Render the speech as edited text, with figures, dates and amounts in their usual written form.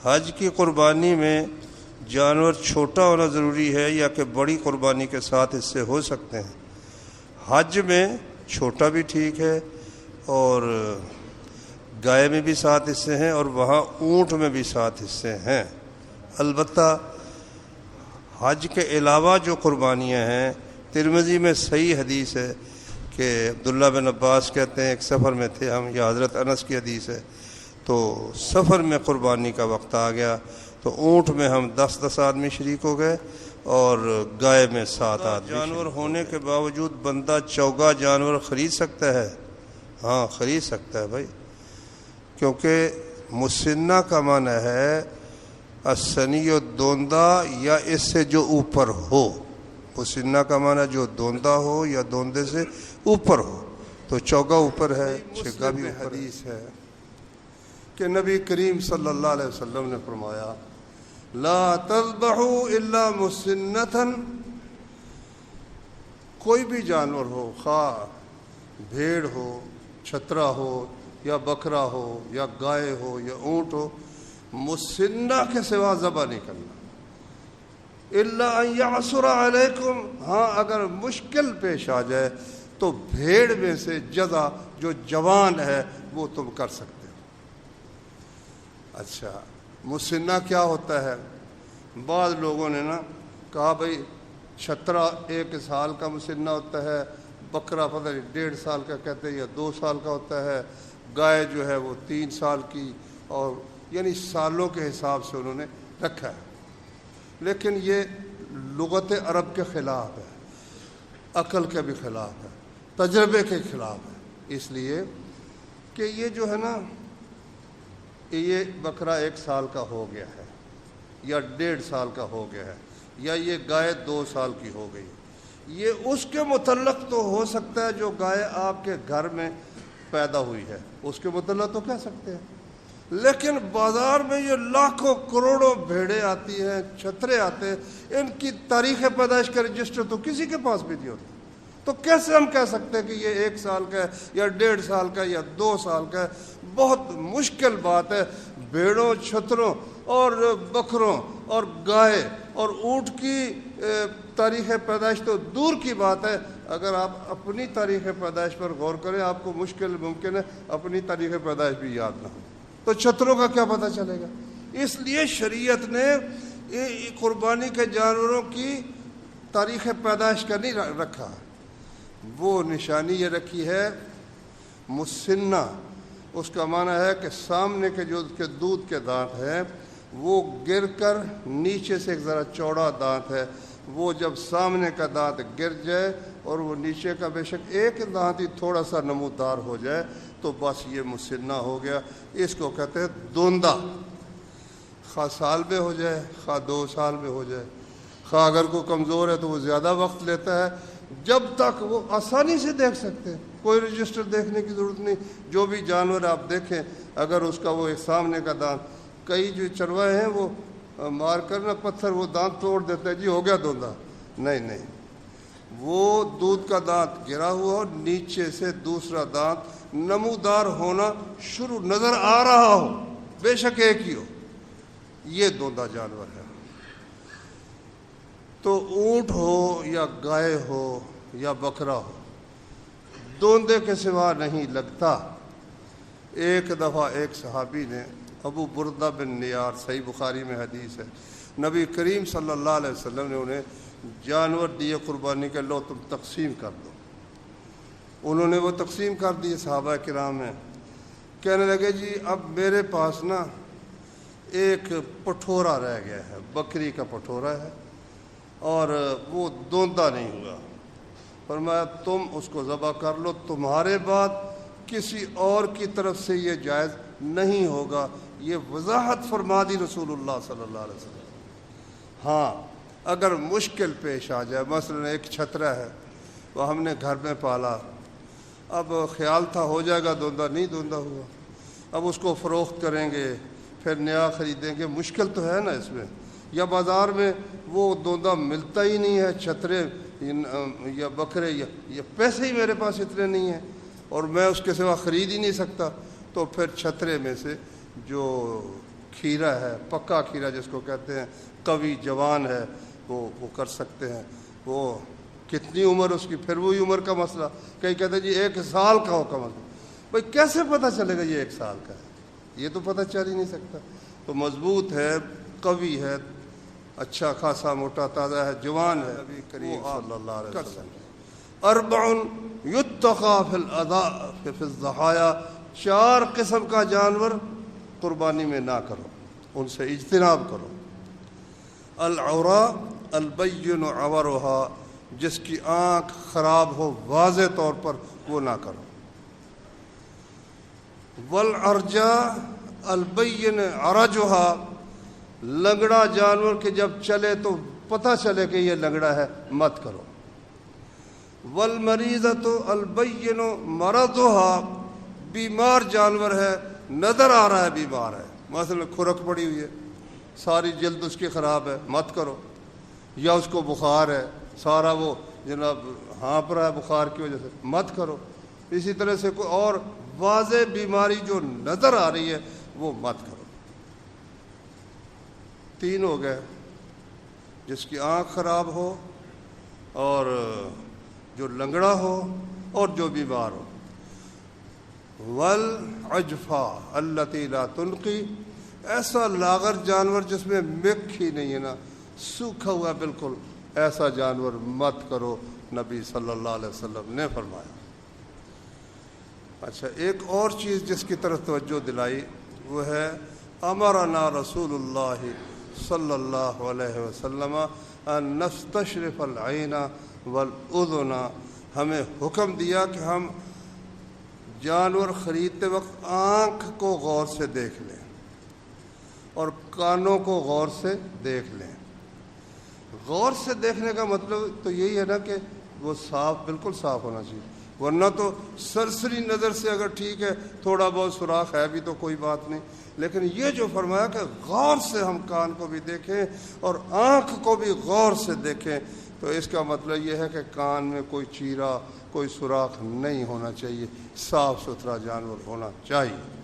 حج کی قربانی میں جانور چھوٹا ہونا ضروری ہے یا کہ بڑی قربانی کے ساتھ اس سے ہو سکتے ہیں؟ حج میں چھوٹا بھی ٹھیک ہے اور گائے میں بھی 7 حصے ہیں اور وہاں اونٹ میں بھی 7 حصے ہیں۔ البتہ حج کے علاوہ جو قربانیاں ہیں، ترمذی میں صحیح حدیث ہے کہ عبداللہ بن عباس کہتے ہیں ایک سفر میں تھے ہم، یا حضرت انس کی حدیث ہے، تو سفر میں قربانی کا وقت آ گیا تو اونٹ میں ہم 10 آدمی شریک ہو گئے اور گائے میں 7 آدمی۔ جانور ہونے کے باوجود بندہ چوگا جانور خرید سکتا ہے؟ ہاں خرید سکتا ہے بھائی، کیونکہ مسنہ کا معنی ہے السنی دوندہ یا اس سے جو اوپر ہو۔ مسنہ کا معنی جو دوندہ ہو یا دوندے سے اوپر ہو، تو چوگا اوپر ہے، چھگا بھی حدیث ہے کہ نبی کریم صلی اللہ علیہ وسلم نے فرمایا لا تذبحوا الا مسنۃ، کوئی بھی جانور ہو، خواہ بھیڑ ہو، چھترا ہو یا بکرا ہو یا گائے ہو یا اونٹ ہو، مسنہ کے سوا ذبح نہیں کرنا۔ الا ان یعثر علیکم، ہاں اگر مشکل پیش آ جائے تو بھیڑ میں سے جزا جو جوان ہے وہ تم کر سکتے ہو۔ اچھا مسنہ کیا ہوتا ہے؟ بعض لوگوں نے کہا بھائی چھترا 1 سال کا مسنہ ہوتا ہے، بکرا پتہ نہیں 1.5 سال کا کہتے ہیں یا 2 سال کا ہوتا ہے، گائے جو ہے وہ 3 سال کی، اور یعنی سالوں کے حساب سے انہوں نے رکھا ہے۔ لیکن یہ لغت عرب کے خلاف ہے، عقل کے بھی خلاف ہے، تجربے کے خلاف ہے، اس لیے کہ یہ جو ہے یہ بکرا 1 سال کا ہو گیا ہے یا 1.5 سال کا ہو گیا ہے یا یہ گائے 2 سال کی ہو گئی، یہ اس کے متعلق تو ہو سکتا ہے جو گائے آپ کے گھر میں پیدا ہوئی ہے، اس کے متعلق تو کہہ سکتے ہیں، لیکن بازار میں یہ لاکھوں کروڑوں بھیڑیں آتی ہیں، چھترے آتے ہیں، ان کی تاریخ پیدائش کا رجسٹر تو کسی کے پاس بھی نہیں ہوتا، تو کیسے ہم کہہ سکتے ہیں کہ یہ 1 سال کا ہے یا 1.5 سال کا یا 2 سال کا ہے؟ بہت مشکل بات ہے۔ بھیڑوں، چھتروں اور بکروں اور گائے اور اونٹ کی تاریخ پیدائش تو دور کی بات ہے، اگر آپ اپنی تاریخ پیدائش پر غور کریں آپ کو مشکل ممکن ہے اپنی تاریخ پیدائش بھی یاد نہ ہو، تو چھتروں کا کیا پتہ چلے گا؟ اس لیے شریعت نے قربانی کے جانوروں کی تاریخ پیدائش کا نہیں رکھا، وہ نشانی یہ رکھی ہے مسنہ، اس کا معنی ہے کہ سامنے کے جو کے دودھ کے دانت ہیں وہ گر کر نیچے سے ایک ذرا چوڑا دانت ہے، وہ جب سامنے کا دانت گر جائے اور وہ نیچے کا بے شک ایک دانت ہی تھوڑا سا نمودار ہو جائے تو بس یہ مسنہ ہو گیا، اس کو کہتے ہیں دوندہ، خواہ سال میں ہو جائے خواہ 2 سال میں ہو جائے، خواہ اگر کوئی کمزور ہے تو وہ زیادہ وقت لیتا ہے، جب تک وہ آسانی سے دیکھ سکتے ہیں، کوئی رجسٹر دیکھنے کی ضرورت نہیں، جو بھی جانور آپ دیکھیں اگر اس کا وہ ایک سامنے کا دانت، کئی جو چروائے ہیں وہ مار کر پتھر وہ دانت توڑ دیتے ہیں، جی ہو گیا دوندہ، نہیں، وہ دودھ کا دانت گرا ہوا اور نیچے سے دوسرا دانت نمودار ہونا شروع نظر آ رہا ہو، بے شک ایک ہی ہو، یہ دوندہ جانور ہے۔ تو اونٹ ہو یا گائے ہو یا بکرا ہو، دوندے کے سوا نہیں لگتا۔ ایک دفعہ ایک صحابی نے، ابو بردہ بن نیار، صحیح بخاری میں حدیث ہے، نبی کریم صلی اللہ علیہ وسلم نے انہیں جانور دیے قربانی کے، لو تم تقسیم کر دو، انہوں نے وہ تقسیم کر دیے صحابہ کرام میں، کہنے لگے جی اب میرے پاس ایک پٹھورا رہ گیا ہے، بکری کا پٹھورا ہے اور وہ دوندہ نہیں ہوا، فرمایا تم اس کو ذبح کر لو، تمہارے بعد کسی اور کی طرف سے یہ جائز نہیں ہوگا، یہ وضاحت فرما دی رسول اللہ صلی اللہ علیہ وسلم۔ ہاں اگر مشکل پیش آ جائے، مثلا ایک چھترا ہے وہ ہم نے گھر میں پالا، اب خیال تھا ہو جائے گا دوندہ، نہیں دوندہ ہوا، اب اس کو فروخت کریں گے پھر نیا خریدیں گے، مشکل تو ہے نا اس میں، یا بازار میں وہ دوندہ ملتا ہی نہیں ہے، چھترے یا بکرے یا پیسے ہی میرے پاس اتنے نہیں ہیں اور میں اس کے سوا خرید ہی نہیں سکتا، تو پھر چھترے میں سے جو کھیرا ہے، پکا کھیرا جس کو کہتے ہیں، قوی جوان ہے، وہ کر سکتے ہیں۔ وہ کتنی عمر اس کی، پھر وہی عمر کا مسئلہ، کئی کہتے ہیں جی 1 سال کا ہو کم از کم۔ بھائی کیسے پتہ چلے گا یہ 1 سال کا ہے؟ یہ تو پتہ چل ہی نہیں سکتا۔ تو مضبوط ہے، قوی ہے، اچھا خاصا موٹا تازہ ہے، جوان ہے، نبی کریم صلی اللہ علیہ وسلم۔ 4 یتقی فی الضحایا، 4 قسم کا جانور قربانی میں نہ کرو، ان سے اجتناب کرو۔ العوراء البین عورها، جس کی آنکھ خراب ہو واضح طور پر، وہ نہ کرو۔ والعرجاء البین عرجها، لنگڑا جانور کہ جب چلے تو پتہ چلے کہ یہ لنگڑا ہے، مت کرو۔ والمریضۃ البین مرضها، بیمار جانور ہے، نظر آ رہا ہے بیمار ہے، مثلا کھرک پڑی ہوئی ہے، ساری جلد اس کی خراب ہے، مت کرو۔ یا اس کو بخار ہے، سارا وہ جناب ہانپ رہا ہے بخار کی وجہ سے، مت کرو۔ اسی طرح سے کوئی اور واضح بیماری جو نظر آ رہی ہے وہ مت کرو۔ 3 ہو گئے، جس کی آنکھ خراب ہو، اور جو لنگڑا ہو، اور جو بیمار ہو۔ والعجفا التی لا تنقی، ایسا لاغر جانور جس میں مکھ ہی نہیں ہے نا، سوکھا ہوا بالکل، ایسا جانور مت کرو، نبی صلی اللہ علیہ وسلم نے فرمایا۔ اچھا، ایک اور چیز جس کی طرف توجہ دلائی وہ ہے، امرنا رسول اللہ صلی اللہ علیہ وسلم ان نستشرف العین والاذن، ہمیں حکم دیا کہ ہم جانور خریدتے وقت آنکھ کو غور سے دیکھ لیں اور کانوں کو غور سے دیکھ لیں۔ غور سے دیکھنے کا مطلب تو یہی ہے نا کہ وہ صاف، بالکل صاف ہونا چاہیے، ورنہ تو سرسری نظر سے اگر ٹھیک ہے، تھوڑا بہت سوراخ ہے بھی تو کوئی بات نہیں، لیکن یہ جو فرمایا کہ غور سے ہم کان کو بھی دیکھیں اور آنکھ کو بھی غور سے دیکھیں، تو اس کا مطلب یہ ہے کہ کان میں کوئی چیرا، کوئی سوراخ نہیں ہونا چاہیے، صاف ستھرا جانور ہونا چاہیے۔